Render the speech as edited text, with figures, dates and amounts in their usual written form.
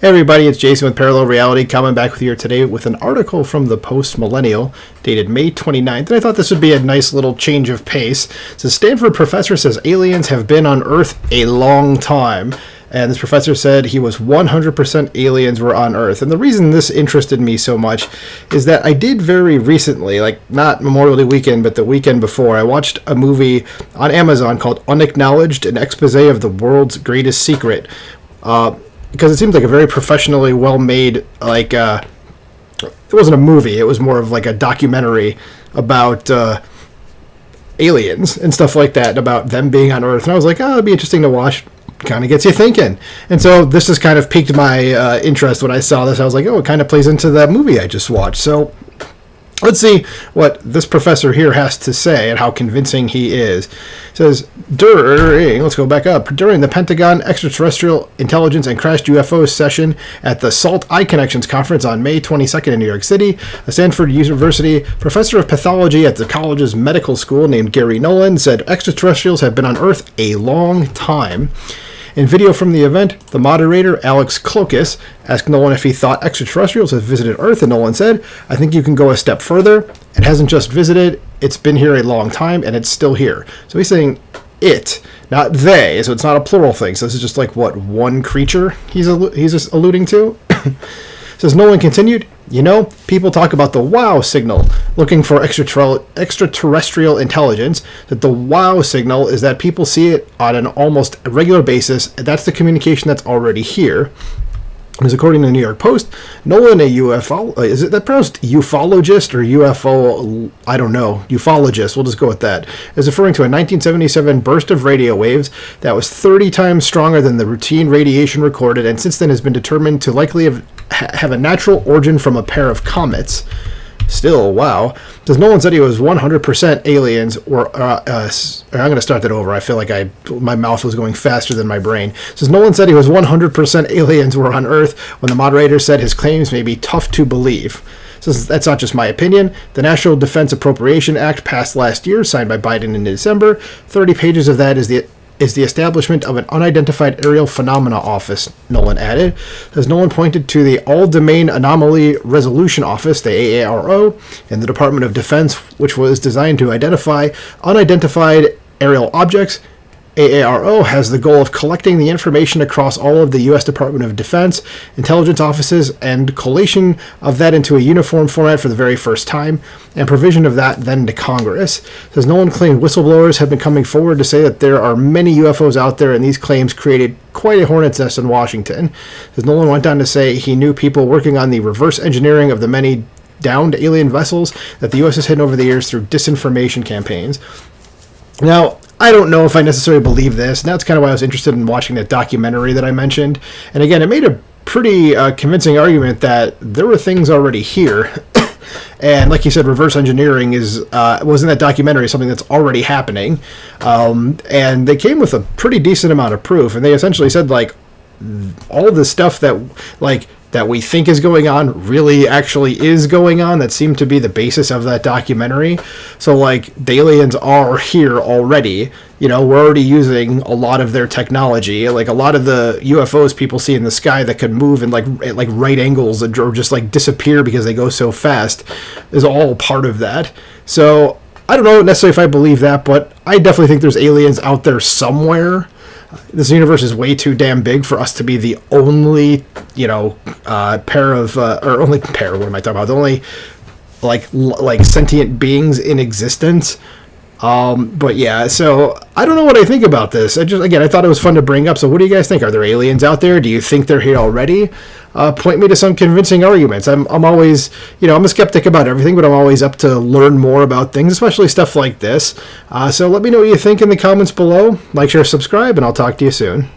Hey everybody, it's Jason with Parallel Reality, coming back with you here today with an article from the Post Millennial dated May 29th, and I thought this would be a nice little change of pace. It says, Stanford professor says aliens have been on Earth a long time. And this professor said he was 100% aliens were on Earth. And the reason this interested me so much is that I did very recently, like not Memorial Day weekend, but the weekend before, I watched a movie on Amazon called Unacknowledged, an expose of the world's greatest secret. Because it seemed like a very professionally well-made, it wasn't a movie, it was more of like a documentary about aliens and stuff like that, about them being on Earth. And I was like, oh, it'd be interesting to watch. Kind of gets you thinking. And so this has kind of piqued my interest when I saw this. I was like, oh, it kind of plays into that movie I just watched. So let's see what this professor here has to say and how convincing he is. It says, let's go back up. During the Pentagon Extraterrestrial Intelligence and Crashed UFOs session at the SALT Eye Connections Conference on May 22nd in New York City, a Stanford University professor of pathology at the college's medical school named Gary Nolan said extraterrestrials have been on Earth a long time. In video from the event, the moderator, Alex Klokas, asked Nolan if he thought extraterrestrials had visited Earth, and Nolan said, I think you can go a step further. It hasn't just visited, it's been here a long time, and it's still here. So he's saying it, not they, so it's not a plural thing. So this is just like, what, one creature he's just alluding to? Says Nolan continued, people talk about the wow signal, looking for extraterrestrial intelligence, that the wow signal is that people see it on an almost regular basis. That's the communication that's already here. Because according to the New York Post, Nolan, a UFO, is it that pronounced ufologist or UFO? I don't know. Ufologist, we'll just go with that, is referring to a 1977 burst of radio waves that was 30 times stronger than the routine radiation recorded, and since then has been determined to likely have a natural origin from a pair of comets. Still, wow. Because Nolan said he was 100% aliens, or I'm going to start that over. I feel like my mouth was going faster than my brain. Says Nolan said he was 100% aliens were on Earth when the moderator said his claims may be tough to believe. Says that's not just my opinion. The National Defense Appropriation Act passed last year, signed by Biden in December. 30 pages of that is the establishment of an unidentified aerial phenomena office, Nolan added. As Nolan pointed to the All-Domain Anomaly Resolution Office, the AARO, in the Department of Defense, which was designed to identify unidentified aerial objects. AARO has the goal of collecting the information across all of the U.S. Department of Defense intelligence offices and collation of that into a uniform format for the very first time, and provision of that then to Congress. Says Nolan claimed whistleblowers have been coming forward to say that there are many UFOs out there, and these claims created quite a hornet's nest in Washington. Says Nolan went on to say he knew people working on the reverse engineering of the many downed alien vessels that the U.S. has hidden over the years through disinformation campaigns. Now, I don't know if I necessarily believe this, and that's kind of why I was interested in watching that documentary that I mentioned. And again, it made a pretty convincing argument that there were things already here. And like you said, reverse engineering was in that documentary something that's already happening. And they came with a pretty decent amount of proof. And they essentially said, all of the stuff that we think is going on really actually is going on. That seemed to be the basis of that documentary. So the aliens are here already. We're already using a lot of their technology. Like a lot of the UFOs people see in the sky that could move in at right angles or just disappear because they go so fast is all part of that. So I don't know necessarily if I believe that, but I definitely think there's aliens out there somewhere. This universe is way too damn big for us to be the only, pair of, or only pair, what am I talking about? The only, sentient beings in existence. But yeah, so I don't know what I think about this. I thought it was fun to bring up. So what do you guys think? Are there aliens out there? Do you think they're here already? Point me to some convincing arguments. I'm always, I'm a skeptic about everything, but I'm always up to learn more about things, especially stuff like this. So let me know what you think in the comments below. Like, share, subscribe, and I'll talk to you soon.